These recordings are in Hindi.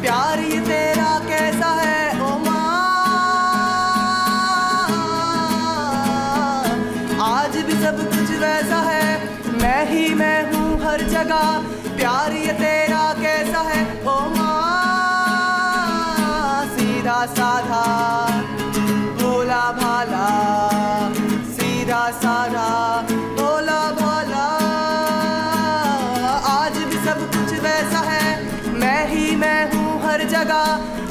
प्यार ये तेरा कैसा है ओ माँ, आज भी सब कुछ वैसा है, मैं ही मैं हूँ हर जगह, प्यार ये तेरा कैसा है ओ माँ। सीधा साधा भोला भाला, सीधा साधा भोला भाला, आज भी सब कुछ वैसा है, मैं ही मैं हूँ हर जगह,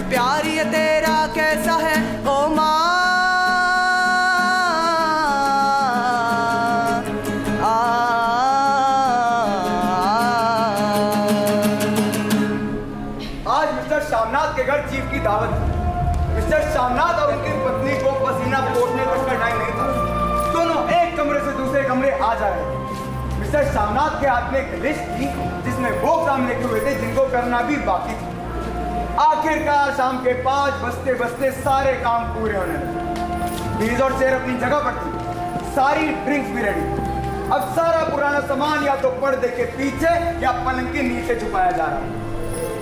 प्यार ये तेरा कैसा है ओ माँ। आज मिस्टर शामनाथ के घर चीफ की दावत थी। मिस्टर शामनाथ और उनकी पत्नी को पसीना पोंछने तक का टाइम नहीं था। दोनों एक कमरे से दूसरे कमरे आ जा रहे थे। मिस्टर शामनाथ के हाथ में एक लिस्ट थी जिसमें वो काम लिखे हुए थे जिनको करना भी बाकी था। आखिरकार शाम के 5 बजते बजते सारे काम पूरे होने लगे। मेज और चेयर अपनी जगह पर थी, सारी ड्रिंक्स भी रेडी। अब सारा पुराना सामान या तो पर्दे के पीछे या पलंग के नीचे छुपाया जा रहा।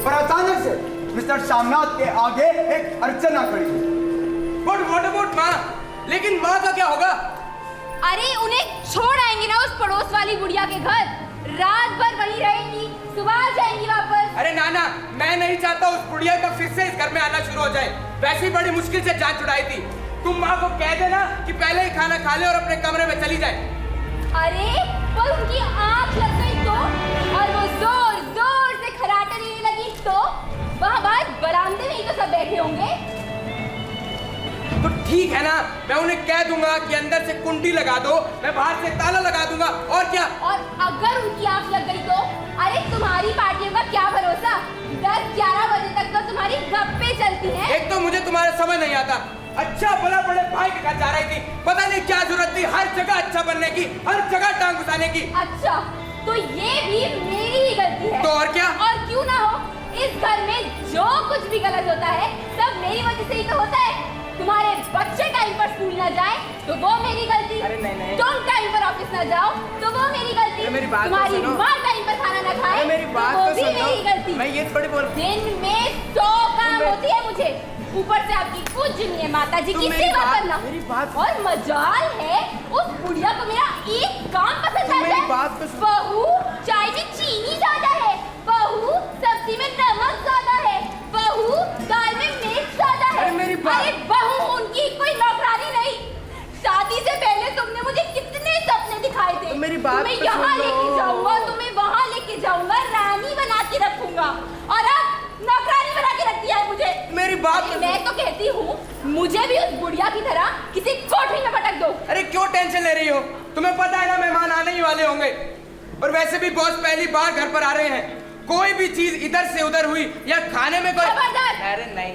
पर अचानक से मिस्टर शामनाथ के आगे एक अर्चना खड़ी हुई। व्हाट अबाउट माँ? लेकिन माँ का क्या होगा? अरे उन्हें छोड़ आएंगे ना उस पड़ोस वाली बुढ़िया के घर, रात भर वहीं रहेंगी, सुबह आ जाएंगी वापस। अरे नाना, मैं नहीं चाहता उस बुढ़िया का फिर से इस घर में आना शुरू हो जाए। वैसे ही बड़ी मुश्किल से जान छुड़ाई थी। तुम माँ को कह देना कि पहले ही खाना खा ले और अपने कमरे में चली जाए। अरे पर उनकी आंख लग गई तो, और वो जोर जोर से खराटा देने लगी तो, वहाँ बाहर बरामदे में ही तो सब बैठे होंगे। तो ठीक है ना, मैं उन्हें कह दूंगा कि अंदर से कुंडी लगा दो, मैं बाहर से ताला लगा दूंगा। और क्या? और अगर उनकी आंख लग गई तो? अरे तुम्हारी पार्टियों का क्या भरोसा, 10-11 बजे तक तो तुम्हारी गप्पे चलती हैं। एक तो मुझे तुम्हारा समझ नहीं आता। अच्छा भला बड़े भाई के घर जा रही थी, पता नहीं क्या जरूरत थी हर जगह अच्छा बनने की, हर जगह टांग घुसाने की। अच्छा तो ये भी मेरी ही गलती है। तो और क्या? और क्यों ना हो, इस घर में जो कुछ भी गलत होता है सब मेरी वजह से ही तो होता है। तुम्हारे बच्चे टाइम पर स्कूल ना जाए तो वो मेरी गलती। अरे नहीं। तुम टाइम पर ऑफिस ना जाओ तो वो मेरी गलती। मेरी बात तुम्हारी माँ टाइम पर खाना ना खाए मेरी बात तो वो भी सुनो। मेरी गलती। मैं ये थोड़ी बोल, दिन में 100 काम होती है मुझे, ऊपर से आपकी पूजनीय माता जी की सेवा करना। मेरी बात, और मजाल है उस बुढ़िया को मेरा एक काम पसंद आता है। मेरी बात तो सुन। बहू चाय में चीनी ज्यादा है, बहू सब्जी में नमक ज्यादा है, बहू दाल में मिर्च ज्यादा है। अरे मेरी बात, अरे बहू उनकी कोई नौकरानी नहीं। शादी से पहले तुमने मुझे कितने सपने दिखाए थे। तो मेरी बात तुम्हें तो यहाँ सुनो। लेके जाऊंगा, तुम्हें वहाँ लेके जाऊंगा, रानी बना के रखूंगा, और अब नौकरानी बना के रख दिया है मुझे। मेरी बात तो मैं तो कहती हूँ मुझे भी उस बुढ़िया की तरह किसी कोठरी में पटक दो। अरे क्यों टेंशन ले रही हो? तुम्हें पता है ना मेहमान आने ही वाले होंगे, और वैसे भी बॉस पहली बार घर पर आ रहे हैं। कोई भी चीज इधर से उधर हुई या खाने में कोई, खबरदार! अरे नहीं,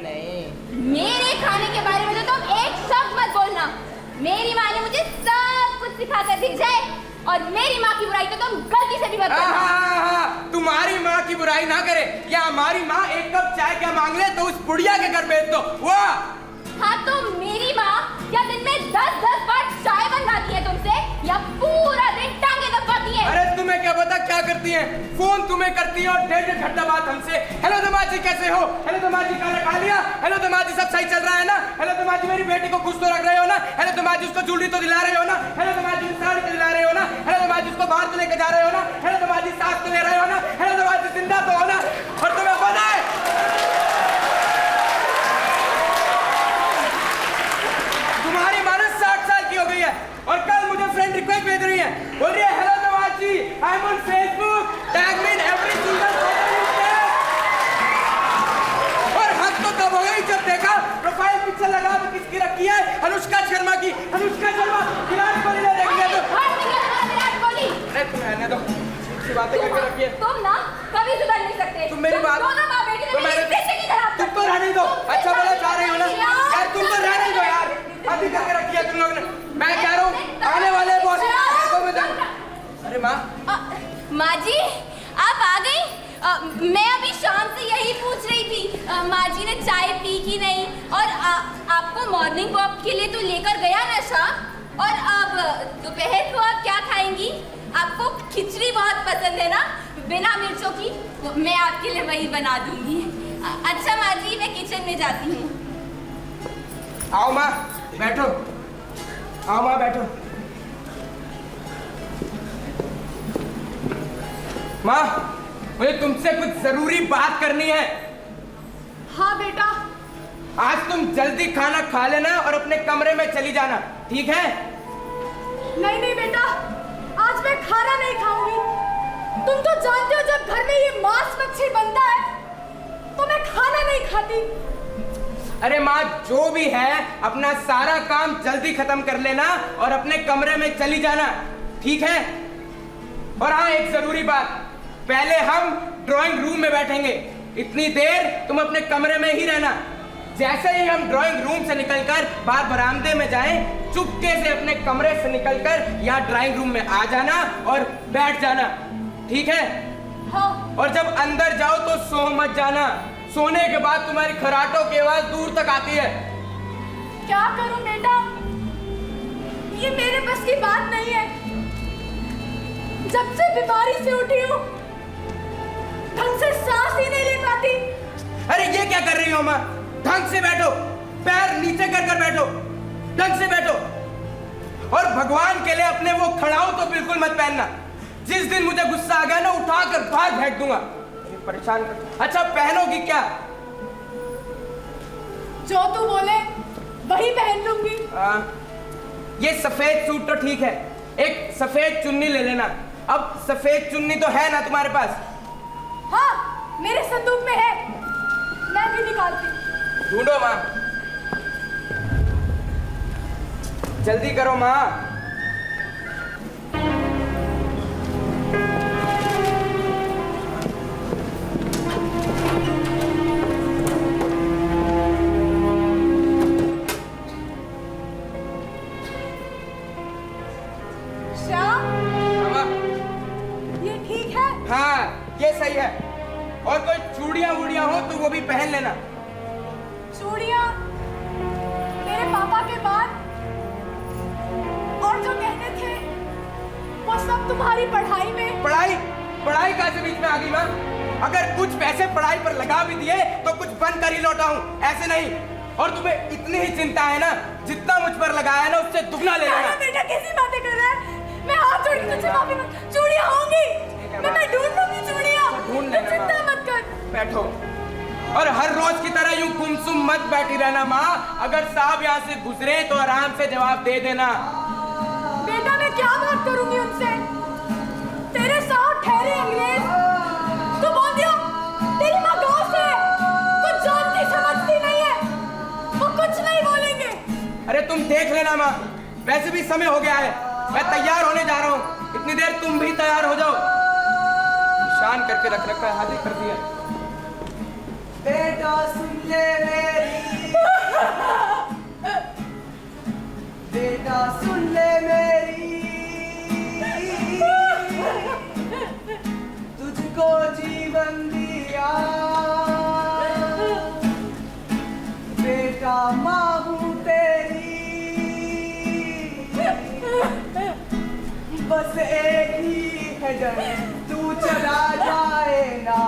मेरे खाने के बारे में तो तुम एक शब्द मत बोलना। मेरी माँ ने मुझे सब कुछ सिखा कर भेजा है, और मेरी माँ की बुराई तो तुम गलती से भी मत करना। हाँ, तुम्हारी माँ की बुराई ना करे, या हमारी माँ एक कप चाय क्या मांग ले तो उस बुढ़िया के घर भेज दो। वाह! हाँ तो मेरी माँ क्या दिन में 10-10 बार चाय बनवाती है तुमसे, या पूरा दिन टांगे दबाती है? अरे तुम्हें क्या पता क्या करती हैं? फोन तुम्हें करती है और ढेर घंटा बात हमसे। हेलो दमाजी कैसे हो? हेलो दमाजी खाना खा लिया? हेलो दमाजी सब सही चल रहा है ना? हेलो दमाजी मेरी बेटी को खुश तो रख रहे हो ना? हेलो दमाजी उसको ज्वेलरी तो दिला रहे हो ना? हेलो दमाजी साड़ी तो दिला रहे हो ना? हेलो दमाजी उसको बाहर तो लेके जा रहे हो ना? हेलो दमाजी साथ तो ले रहे हो ना? हेलो दमाजी जिंदा तो हो ना? और तुम्हें पता है रहने दो, झूठी बातें करके रखिए। तुम ना कभी सुधर नहीं सकते। तुम मेरी बात दोनों माँ बेटी तो ने मेरी जिंदगी खराब कर तुम तो रहने दो। अच्छा बोला चाह रही हो ना यार, तुम तो रहने दो यार, शादी करके रखी है तुम लोगों ने। मैं कह रहा हूँ आने वाले बहुत अरे माँ माँ जी आप आ गई। मैं अभी शाम से यही पूछ रही थी माँ जी ने चाय पी कि नहीं, और आपको मॉर्निंग वॉक के लिए तो लेकर गया ना शाम, और अब दोपहर को आप क्या खाएंगी? आपको खिचड़ी बहुत पसंद है ना बिना मिर्चों की, तो मैं आपके लिए वही बना दूंगी। अच्छा माँ जी मैं किचन में जाती हूँ। आओ माँ बैठो, आओ माँ बैठो। माँ मुझे तुमसे कुछ जरूरी बात करनी है। हाँ बेटा। आज तुम जल्दी खाना खा लेना और अपने कमरे में चली जाना, ठीक है? नहीं नहीं बेटा, आज मैं खाना नहीं खाऊंगी। तुम तो जानते हो जब घर में ये मांस मच्छी बनता है तो मैं खाना नहीं खाती। अरे माँ जो भी है अपना सारा काम जल्दी खत्म कर लेना और अपने कमरे में चली जाना, ठीक है? और हाँ एक जरूरी बात, पहले हम ड्राइंग रूम में बैठेंगे, इतनी देर तुम अपने कमरे में ही रहना। जैसे ही हम ड्राइंग रूम से निकलकर बाहर बरामदे में जाएं, चुपके से अपने कमरे से निकलकर यहाँ ड्राइंग रूम में आ जाना और बैठ जाना, ठीक है? हाँ। और जब अंदर जाओ तो सो मत जाना, सोने के बाद तुम्हारी खराटों की आवाज दूर तक आती है। क्या करूं बेटा, ये मेरे बस की बात नहीं है। जब से बीमारी से उठी हूँ ढंग से सांस ही नहीं ले पाती। अरे ये क्या कर रही हो माँ? ढंग से बैठो, पैर नीचे कर कर बैठो, ढंग से बैठो। और भगवान के लिए अपने वो खड़ाऊ तो बिल्कुल मत पहनना, जिस दिन मुझे गुस्सा आ गया ना उठाकर बाहर फेंक दूंगा, परेशान कर। अच्छा पहनोगी क्या? जो तू बोले वही पहन लूंगी। ये सफेद सूट तो ठीक है, एक सफेद चुन्नी ले लेना। अब सफेद चुन्नी तो है ना तुम्हारे पास? हाँ मेरे संदूक में है, मैं भी निकालती। ढूंढो माँ, जल्दी करो माँ। श्याम मामा ये ठीक है? हाँ ये सही है, और कोई चूड़ियां वूड़ियां हो तो वो भी पहन लेना। चूड़ियां मेरे पापा के बाद और जो कहते थे वो सब तुम्हारी पढ़ाई में। पढ़ाई पढ़ाई का से बीच में आ गई माँ? अगर कुछ पैसे पढ़ाई पर लगा भी दिए तो कुछ बन कर ही लौटा हूँ, ऐसे नहीं। और तुम्हें इतनी ही चिंता है ना, जितना मुझ पर लगाया ना उससे दुगना ले लेना। बेटा कैसी बातें कर रहा है? मैं हाथ जोड़ के तुझसे माफी मांग। चूड़ियां होंगी, मैं ढूंढ लूंगी चूड़ियां। ढूंढ तू लेना चिंता माँ। मत कर। बैठो, और हर रोज की तरह यूं गुमसुम मत बैठी रहना माँ। अगर साहब यहाँ से गुजरे तो आराम से जवाब दे देना। बेटा मैं क्या बात करूंगी उनसे? तेरे साथ ठहरे अंग्रेज, तू बोल दियो तेरी माँ गाँव से है, कुछ जानती समझती नहीं है, वो कुछ नहीं बोलेंगे। अरे तुम देख लेना माँ, वैसे भी समय हो गया है, मैं तैयार होने जा रहा हूँ, इतनी देर तुम भी तैयार हो जाओ। शान करके रख रखा है, हाजिर कर दिया। बेटा सुन ले मेरी, बेटा सुन ले मेरी, तुझको जीवन दिया, बेटा माँ हूँ तेरी, बस एक ही है डर तू चला जाए ना,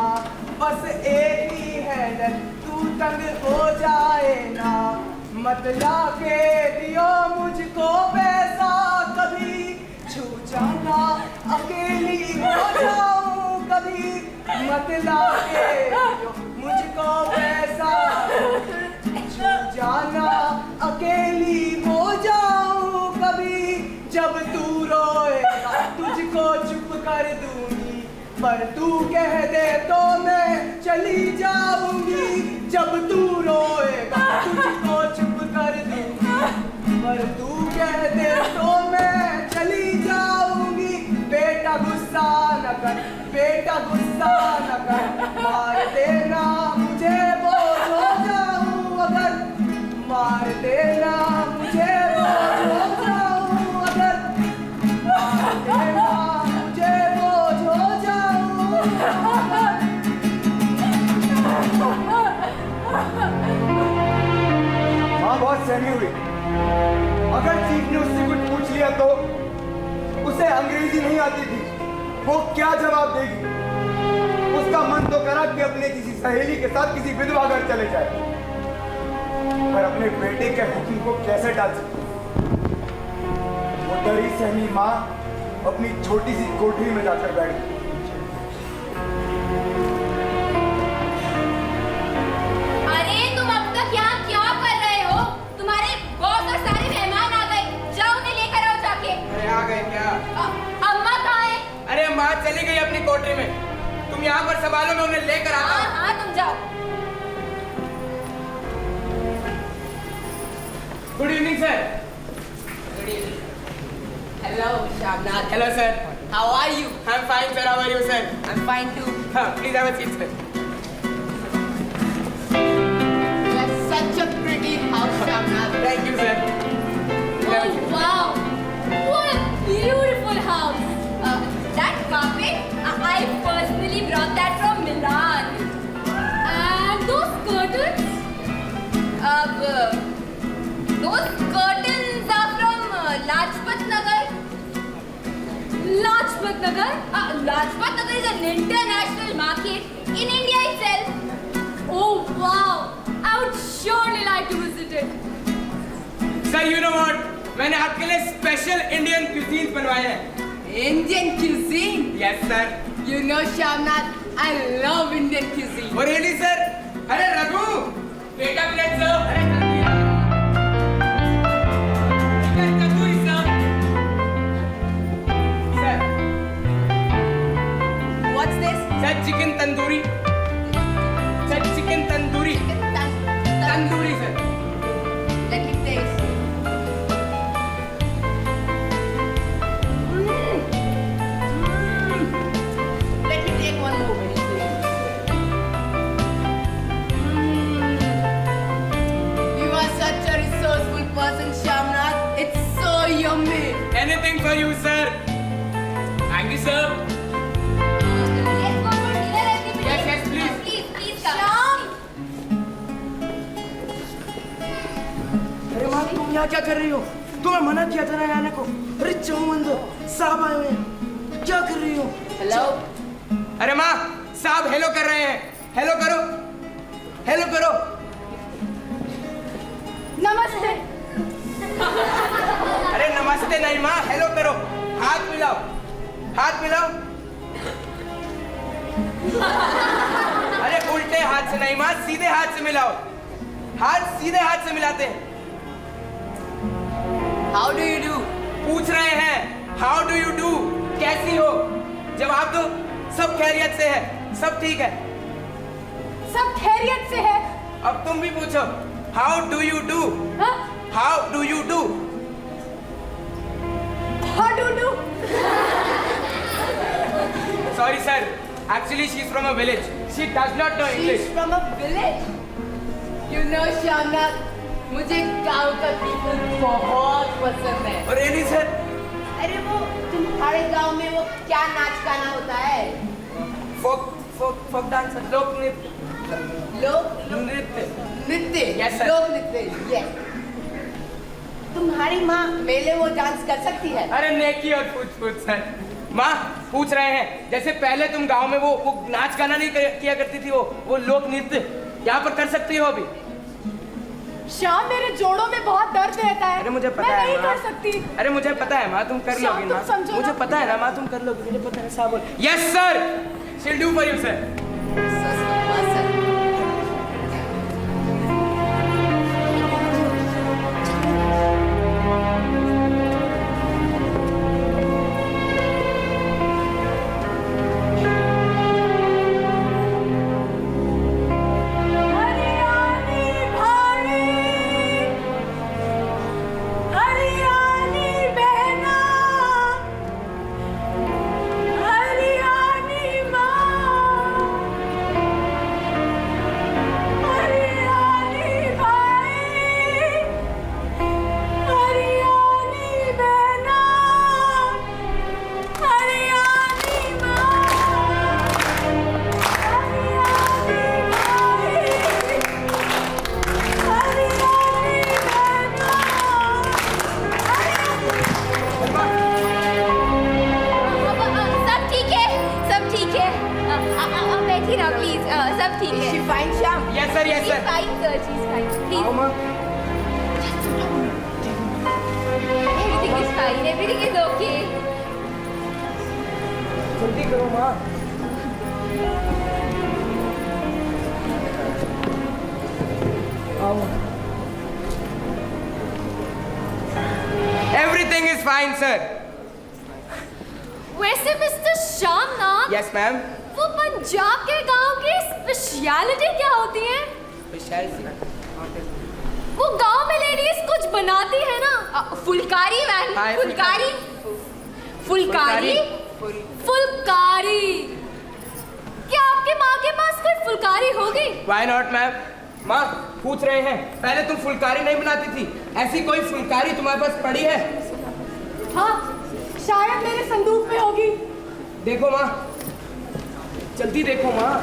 बस एक ही है डर तू तंग हो जाए ना, मत लाके दियो मुझको पैसा कभी, छू जाना अकेली हो जाऊं कभी, मत लाके दियो मुझको पैसा, छू जाना अकेली हो जाऊं कभी, जब तू रोएगा तुझको चुप कर दूंगी, पर तू कह दे तो मैं चली जाऊंगी, जब तू रोएगा तुझको चुप कर दूंगी, पर तू कह दे तो मैं चली जाऊंगी, बेटा गुस्सा गुस्सा न कर बेटा, गुस्सा न कर, मार देना मुझे बोझ हो जाऊं अगर, मार देना मुझे बोझ हो जाऊं अगर, मार देना मुझे बोझ हो जाऊं अगर। माँ बहुत सहमी हुई। अगर चीफ ने उससे कुछ पूछ लिया तो उसे अंग्रेजी नहीं आती थी, वो क्या जवाब देगी? उसका मन तो करा कि अपने किसी सहेली के साथ किसी विधवा घर चले जाए, पर अपने बेटे के हुक्म को कैसे टाल सकती? वो डरी सहमी माँ अपनी छोटी सी कोठरी में जाकर बैठ गई। अरे तुम अब तक यहाँ क्या कर रहे हो? तुम्हारे बॉस और सारे मेहमान आ गए, जाओ उन्हें लेकर आओ जाके। अरे आ गए क्या? अम्मा कहाँ है? अरे माँ चली गई अपनी कोठरी में, तुम यहाँ पर संभालो, मैं उन्हें लेकर आता हाँ हूँ। हाँ तुम जाओ। Good evening sir. Hello, Shamnath. Hello sir. How are you? I am fine sir, how are you sir? I'm fine too. हाँ please have a seat sir. You have such a pretty house, Shamnath. Thank you sir. Oh wow! What a beautiful house! That carpet, I personally brought that from Milan. And those curtains, those curtains are from Lajpat Nagar. Lajpat Nagar? Lajpat Nagar is an international market in India itself. Oh wow! I would surely like to visit it. Sir you know what, मैंने आपके लिए स्पेशल इंडियन क्यूजीन बनवाए हैं। Indian cuisine. Yes sir. You know, Shamnath, I love Indian cuisine. और रियली सर? अरे Raghu, take a plate sir. अरे जल्दी आ। Chicken tandoori sir. Sir, What's this? Sir chicken tandoori. Sir chicken tandoori. Tandoori sir. Let me taste. Let me take one more minute. You are such a resourceful person, Shamnath. It's so yummy. Anything for you sir. Thank you sir. Let's go for dinner, everybody. Yes, yes, please. Please come. Shyam! अरे माँ तुम यहाँ क्या कर रही हो? तुम्हें मना किया था ना यहाँ आने को। अरे चौमंद साहब आए हुए हैं, क्या कर रही हो? Hello? अरे माँ, साहब हेलो कर रहे हैं। हेलो करो। हेलो करो। नमस्ते। अरे नमस्ते नहीं माँ, हेलो करो। हाथ मिलाओ। हाथ मिलाओ। अरे उल्टे हाथ से नहीं माँ, सीधे हाथ से मिलाओ। हाथ सीधे हाथ से मिलाते हैं। How do you do? पूछ रहे हैं हाउ डू यू डू, कैसी हो? जवाब दो सब खैरियत से है, सब ठीक है। सब खैरियत से है। अब तुम भी पूछो हाउ डू यू डू, हाँ? How do you do. How do you do? Sorry sir, actually she is from a village, she does not know She's English. from a village. You know, Shamnath, मुझे गांव का पीपल बहुत पसंद है। और रियली सर? अरे वो तुम्हारे गांव में वो क्या नाच गाना होता है? फोक फोक फोक डांस, लोक नृत्य। लोक नृत्य। नृत्य। Yes, sir. लोक नृत्य। Yes. तुम्हारी माँ मेले वो डांस कर सकती है? अरे नेकी और पूछ पूछ सर। माँ पूछ रहे हैं जैसे पहले तुम गांव में वो नाच गाना नहीं किया करती थी, वो लोक नृत्य यहाँ पर कर सकती हो अभी? श्याम मेरे जोड़ों में बहुत दर्द रहता है। अरे मुझे पता मैं है नहीं माँ। कर सकती। अरे मुझे पता है माँ, तुम कर श्याम, लोगी तुम माँ, समझो मुझे ना। पता है ना माँ, तुम कर लोगी, मुझे पता है। साहब बोल yes sir, shall do for you sir. हरियाणी भाई, हरियाणी बहना, हरियाणी सब ठीक है। Is she fine, Shyam? Yes sir yes She's sir. fine, sir. She's fine. आओ Please. माँ। Everything is fine. Everything is okay. जल्दी करो माँ। आओ। Everything is fine, sir. वैसे मिस्टर श्यामनाथ, Yes, ma'am. वो पंजाब के गांव की स्पेशलिटी क्या होती है? वो गांव में लेडीज कुछ बनाती है ना? फुलकारी मैम, हाँ, फुलकारी। फुलकारी? फुलकारी। क्या आपकी माँ के पास कोई फुलकारी होगी? Why not, ma'am? माँ पूछ रहे हैं, पहले तुम फुलकारी नहीं बनाती थी, ऐसी कोई फुलकारी तुम्हारे पास पड़ी है? हाँ, शायद मेरे संदूक में होगी। देखो माँ, जल्दी देखो माँ,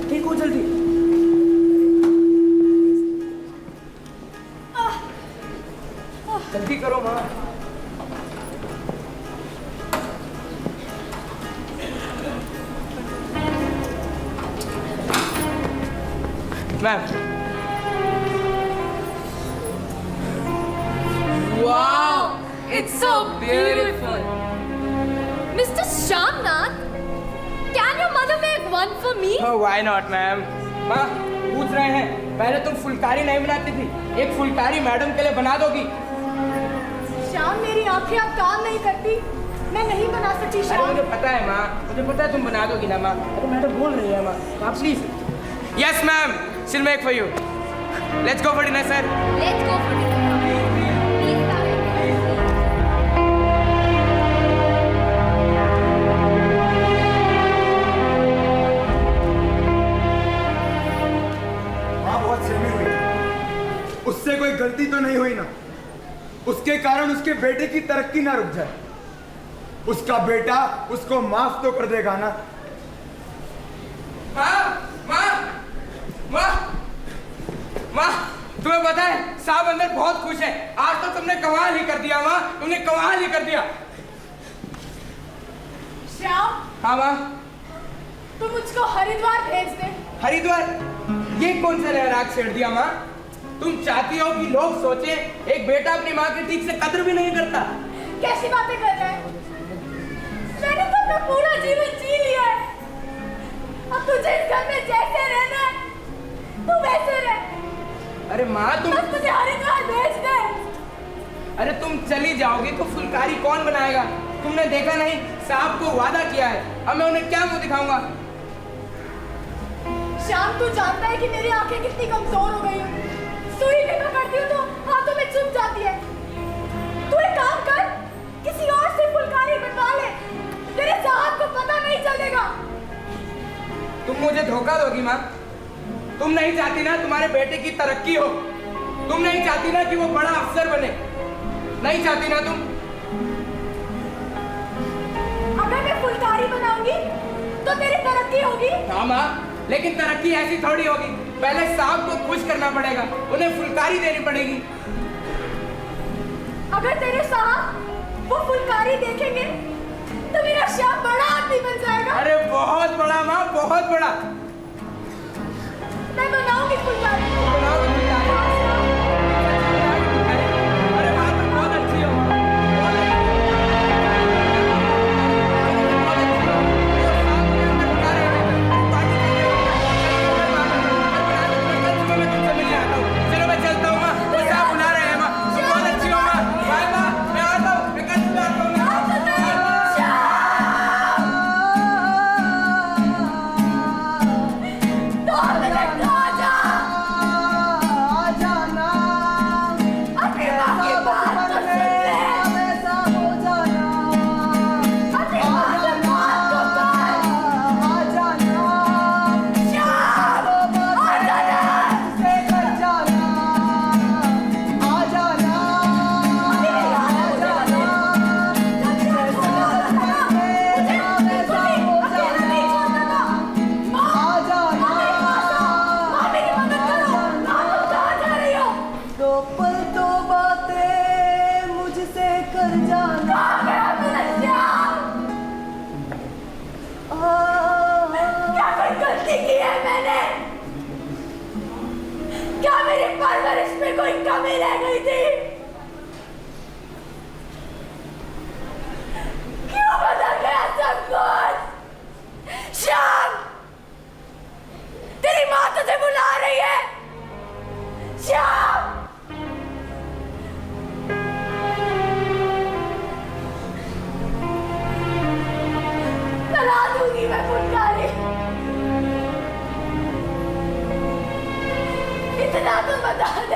देखो जल्दी। जल्दी करो माँ। Ma'am. Wow, it's so beautiful. Mr. Shyamnath, can your mother make one for me? Oh, why not, ma'am? माँ पूछ रहे हैं, पहले तुम फुलकारी नहीं बनाती थी, एक फुलकारी मैडम के लिए बना दोगी? श्याम, मेरी आंखें अब काम नहीं करती, मैं नहीं बना सकती। अरे श्याम, मुझे पता है माँ, मुझे पता है तुम बना दोगी ना माँ। अरे मैडम बोल रही है माँ, आप please. Yes, ma'am. She'll make for you. Let's go for dinner, sir. Let's go for dinner. Please, माँ बहुत सहमी हुई, उससे कोई गलती तो नहीं हुई ना? उसके कारण उसके बेटे की तरक्की ना रुक जाए। उसका बेटा उसको माफ तो कर देगा ना? माँ, माँ, माँ, माँ, तुम्हें पता है साहब अंदर बहुत खुश है। आज तो तुमने कमाल ही कर दिया माँ, तुमने कमाल ही कर दिया। श्याम, हाँ माँ। तुम मुझको हरिद्वार भेज दे। हरिद्वार? ये कौन सा राग छेड़ दिया माँ? तुम चाहती हो कि लोग सोचे एक बेटा अपनी माँ की ठीक से कद्र भी नहीं करता? कैसी बातें कर रहा है? मैंने तो अपना पूरा जीवन जी लिया है। अब तुझे इस घर में जैसे रहना है, तू वैसे रह। अरे माँ तुम, बस मुझे हरिद्वार भेज दे। अरे तुम चली जाओगी तो फुलकारी कौन बनाएगा? तुमने देखा नहीं, साहब को वादा किया है, अब मैं उन्हें क्या मुंह दिखाऊंगा? श्याम, तू जानता है कि मेरी आंखें कितनी कमजोर हो गई हैं। सुई भी पकड़ती हूँ तो हाथों में चुभ जाती है। तू एक काम कर, किसी और से फुलकारी बनवा ले, तेरे साहब को पता नहीं चलेगा। तुम मुझे धोखा दोगी माँ? तुम नहीं चाहती ना तुम्हारे बेटे की तरक्की हो? तुम नहीं चाहती ना कि वो बड़ा अफसर बने? नहीं चाहती ना तुम? अगर मैं फुलकारी बनाऊंगी तो तेरी तरक्की होगी। हाँ माँ, लेकिन तरक्की ऐसी थोड़ी होगी। पहले साहब को खुश करना पड़ेगा, उन्हें फुलकारी देनी पड़ेगी। अगर तेरे साहब वो फुलकारी देखेंगे तो मेरा श्याम बड़ा आदमी बन जाएगा। अरे बहुत बड़ा माँ, बहुत बड़ा। मैं बनाऊंगी फुलकारी। बनाओ फुलकारी। अरे बात तो बहुत अच्छी हो, बहुत अच्छी हो। बहुत अच्छी हो। वो साहब के अंदर बुला रहे हैं, पार्टी कर रहे हैं। मैं तुमसे मिलने आता हूँ। चलो मैं चलता हूँ माँ, वो साहब बुला रहे हैं माँ। बहुत अच्छी हो माँ। बाय माँ, मैं आता हूँ, मैं कल सुबह आता हूँ माँ। क्या कोई गलती की है मैंने? क्या मेरी परवरिश में कोई कमी रह गई थी? क्यों बदल गया सब कुछ? श्याम, तेरी माँ तुझे बुला रही है। श्याम, बना दूंगी मैं फुटकारी। इतना तो बता दे